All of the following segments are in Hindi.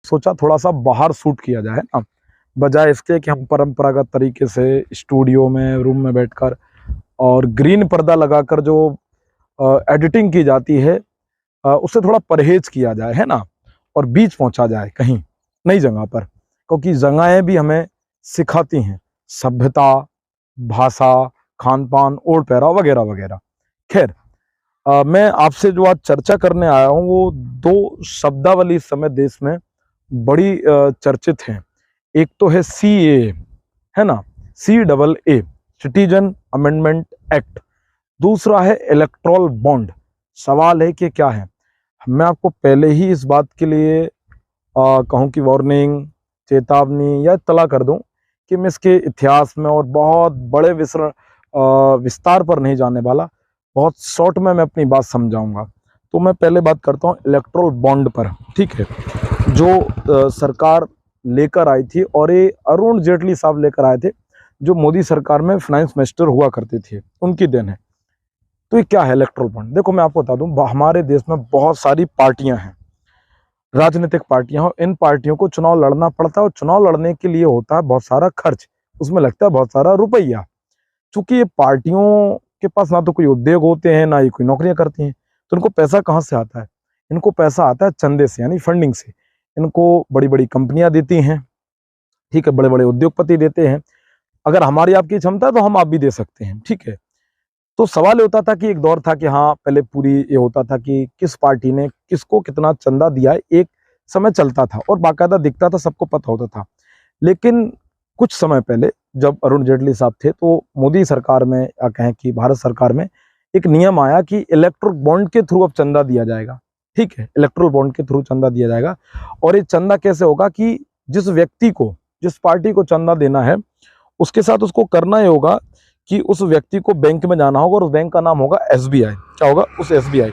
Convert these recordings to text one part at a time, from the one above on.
सोचा थोड़ा सा बाहर शूट किया जाए ना, बजाय इसके कि हम परंपरागत तरीके से स्टूडियो में रूम में बैठकर और ग्रीन पर्दा लगाकर जो एडिटिंग की जाती है उससे थोड़ा परहेज किया जाए, है ना। और बीच पहुंचा जाए कहीं नई जगह पर, क्योंकि जगहें भी हमें सिखाती हैं सभ्यता, भाषा, खान पान, ओढ़ पहराव वगैरह वगैरह। खैर, मैं आपसे जो आज चर्चा करने आया हूँ वो दो शब्दावली इस समय देश में बड़ी चर्चित हैं। एक तो है CAA, है ना, CAA, सिटीजन अमेंडमेंट एक्ट। दूसरा है इलेक्टोरल बॉन्ड। सवाल है कि क्या है। मैं आपको पहले ही इस बात के लिए कहूँ कि वार्निंग, चेतावनी या इत्तला कर दूं कि मैं इसके इतिहास में और बहुत बड़े विस्तार पर नहीं जाने वाला, बहुत शॉर्ट में मैं अपनी बात समझाऊंगा। तो मैं पहले बात करता हूँ इलेक्टोरल बॉन्ड पर, ठीक है, जो सरकार लेकर आई थी, और ये अरुण जेटली साहब लेकर आए थे, जो मोदी सरकार में फाइनेंस मिनिस्टर हुआ करते थे, उनकी देन है। तो ये क्या है इलेक्टोरल बॉन्ड? देखो, मैं आपको बता दूं, हमारे देश में बहुत सारी पार्टियां हैं, राजनीतिक पार्टियां हो। इन पार्टियों को चुनाव लड़ना पड़ता है, और चुनाव लड़ने के लिए होता है बहुत सारा खर्च, उसमें लगता है बहुत सारा रुपया। चूंकि ये पार्टियों के पास ना तो कोई उद्योग होते हैं, ना ही कोई नौकरियां करती हैं, तो इनको पैसा कहाँ से आता है? इनको पैसा आता है चंदे से, यानी फंडिंग से। इनको बड़ी बड़ी कंपनियां देती हैं, ठीक है, बड़े बड़े उद्योगपति देते हैं। अगर हमारी आपकी क्षमता है तो हम आप भी दे सकते हैं, ठीक है। तो सवाल ये होता था कि एक दौर था कि हाँ, पहले पूरी ये होता था कि किस पार्टी ने किसको कितना चंदा दिया है, एक समय चलता था और बाकायदा दिखता था, सबको पता होता था। लेकिन कुछ समय पहले जब अरुण जेटली साहब थे, तो मोदी सरकार में, या कहें कि भारत सरकार में, एक नियम आया कि इलेक्ट्रोल बॉन्ड के थ्रू अब चंदा दिया जाएगा, ठीक है, इलेक्ट्रोल बॉन्ड के थ्रू चंदा दिया जाएगा। और ये चंदा कैसे होगा कि जिस व्यक्ति को, जिस पार्टी को चंदा देना है, उसके साथ उसको करना ये होगा कि उस व्यक्ति को बैंक में जाना होगा, और उस बैंक का नाम होगा SBI। क्या होगा? उस SBI।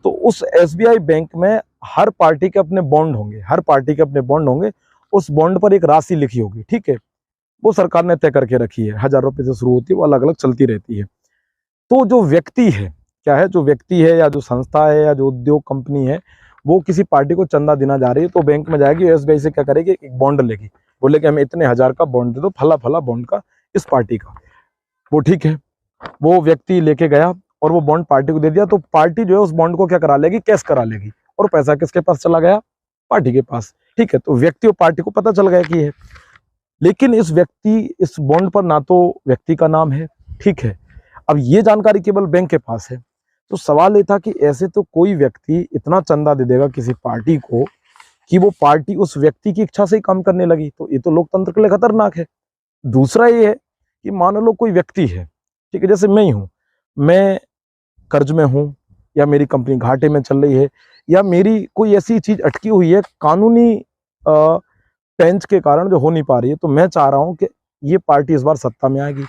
तो उस SBI बैंक में हर पार्टी के अपने बॉन्ड होंगे, हर पार्टी के अपने बॉन्ड होंगे। उस बॉन्ड पर एक राशि लिखी होगी, ठीक है, वो सरकार ने तय करके रखी है, 1000 रुपए से शुरू होती है, वो अलग अलग चलती रहती है। तो जो व्यक्ति है, क्या है, जो व्यक्ति है या जो संस्था है या जो उद्योग कंपनी है, वो किसी पार्टी को चंदा देना जा रही है, तो बैंक में जाएगी, SBI से क्या करेगी, एक बॉन्ड लेगी, बोले कि हमें इतने 1000 का बॉन्ड दे दो, फला फला बॉन्ड का, इस पार्टी का। वो ठीक है, वो व्यक्ति लेके गया और वो बॉन्ड पार्टी को दे दिया। तो पार्टी जो है उस बॉन्ड को क्या करा लेगी, कैश करा लेगी, और पैसा किसके पास चला गया? पार्टी के पास, ठीक है। तो व्यक्ति और पार्टी को पता चल गया कि है, लेकिन इस बॉन्ड पर ना तो व्यक्ति का नाम है, ठीक है, अब ये जानकारी केवल बैंक के पास है। तो सवाल ये था कि ऐसे तो कोई व्यक्ति इतना चंदा दे देगा किसी पार्टी को कि वो पार्टी उस व्यक्ति की इच्छा से ही काम करने लगी, तो ये तो लोकतंत्र के लिए खतरनाक है। दूसरा ये है कि मान लो कोई व्यक्ति है, ठीक है, जैसे मैं ही हूं, मैं कर्ज में हूं, या मेरी कंपनी घाटे में चल रही है, या मेरी कोई ऐसी चीज अटकी हुई है कानूनी पेंच के कारण जो हो नहीं पा रही है, तो मैं चाह रहा हूं कि ये पार्टी इस बार सत्ता में आएगी,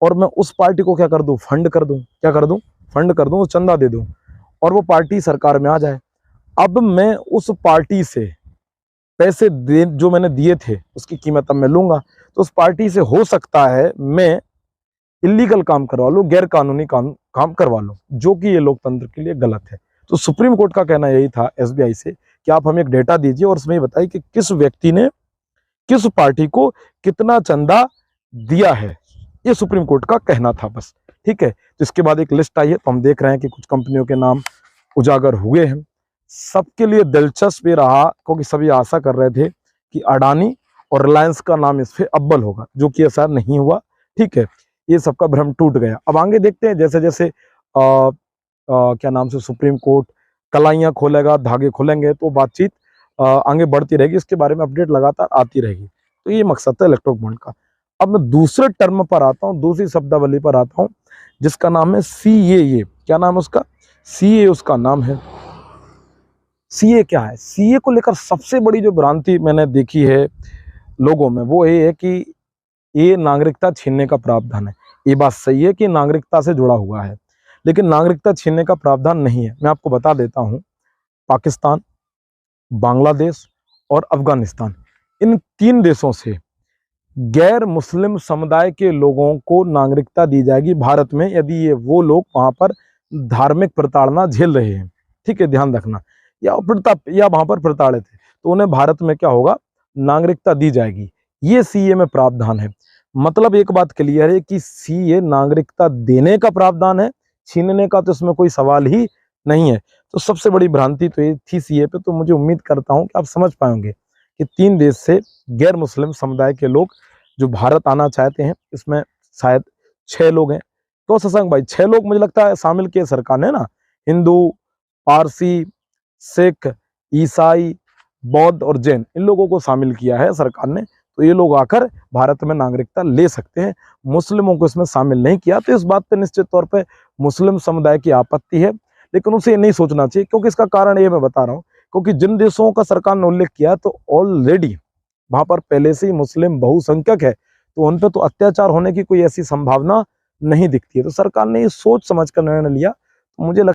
और मैं उस पार्टी को क्या कर दूं, फंड कर दूं। क्या कर दूं? फंड कर दूं, चंदा दे दूं, और वो पार्टी सरकार में आ जाए। अब मैं उस पार्टी से पैसे दे, जो मैंने दिए थे, उसकी कीमत अब मैं लूंगा। तो उस पार्टी से हो सकता है मैं इलीगल काम करवा लूं, गैर कानूनी काम करवा लूं, जो कि ये लोकतंत्र के लिए गलत है। तो सुप्रीम कोर्ट का कहना यही था SBI से कि आप हमें एक डेटा दीजिए, और उसमें बताइए कि किस व्यक्ति ने किस पार्टी को कितना चंदा दिया है। ये सुप्रीम कोर्ट का कहना था, बस, ठीक है। तो इसके बाद एक लिस्ट आई है, तो हम देख रहे हैं कि कुछ कंपनियों के नाम उजागर हुए हैं। सबके लिए दिलचस्प ये रहा, क्योंकि सभी आशा कर रहे थे कि अडानी और रिलायंस का नाम इस पे अव्वल होगा, जो कि ऐसा नहीं हुआ, ठीक है। ये सबका भ्रम टूट गया। अब आगे देखते हैं, जैसे जैसे क्या नाम से सुप्रीम कोर्ट कलाइयां खोलेगा, धागे खोलेंगे, तो बातचीत आगे बढ़ती रहेगी, इसके बारे में अपडेट लगातार आती रहेगी। तो ये मकसद था इलेक्ट्रोल बॉन्ड का। अब मैं दूसरे टर्म पर आता हूँ, दूसरी शब्दावली पर आता हूँ, जिसका नाम है CAA। क्या नाम है उसका? CAA उसका नाम है। CA क्या है? CA को लेकर सबसे बड़ी जो भ्रांति मैंने देखी है लोगों में, वो ये है कि ये नागरिकता छीनने का प्रावधान है। ये बात सही है कि नागरिकता से जुड़ा हुआ है, लेकिन नागरिकता छीनने का प्रावधान नहीं है। मैं आपको बता देता हूं, पाकिस्तान, बांग्लादेश और अफगानिस्तान, इन 3 देशों से गैर मुस्लिम समुदाय के लोगों को नागरिकता दी जाएगी भारत में, यदि ये वो लोग वहां पर धार्मिक प्रताड़ना झेल रहे हैं, ठीक है, ध्यान रखना, या वहां पर प्रताड़ित है। तो उन्हें भारत में क्या होगा, नागरिकता दी जाएगी। ये सीए में प्रावधान है। मतलब एक बात क्लियर है कि सीए नागरिकता देने का प्रावधान है, छीनने का तो इसमें कोई सवाल ही नहीं है। तो सबसे बड़ी भ्रांति तो ये थी सीए पे। तो मुझे उम्मीद करता हूं कि आप समझ पाएंगे कि 3 देश से गैर मुस्लिम समुदाय के लोग जो भारत आना चाहते हैं, इसमें शायद 6 लोग हैं। तो शशांक भाई 6 लोग मुझे लगता है शामिल किए सरकार ने ना, हिंदू, पारसी, सिख, ईसाई, बौद्ध और जैन, इन लोगों को शामिल किया है सरकार ने। तो ये लोग आकर भारत में नागरिकता ले सकते हैं, मुस्लिमों को इसमें शामिल नहीं किया। तो इस बात पे निश्चित तौर पे मुस्लिम समुदाय की आपत्ति है, लेकिन उसे ये नहीं सोचना चाहिए, क्योंकि इसका कारण ये मैं बता रहा हूँ, क्योंकि जिन देशों का सरकार ने उल्लेख किया तो ऑलरेडी वहां पर पहले से ही मुस्लिम बहुसंख्यक है, तो उन पर तो अत्याचार होने की कोई ऐसी संभावना नहीं दिखती है। तो सरकार ने ये सोच समझ कर निर्णय लिया। तो मुझे लगता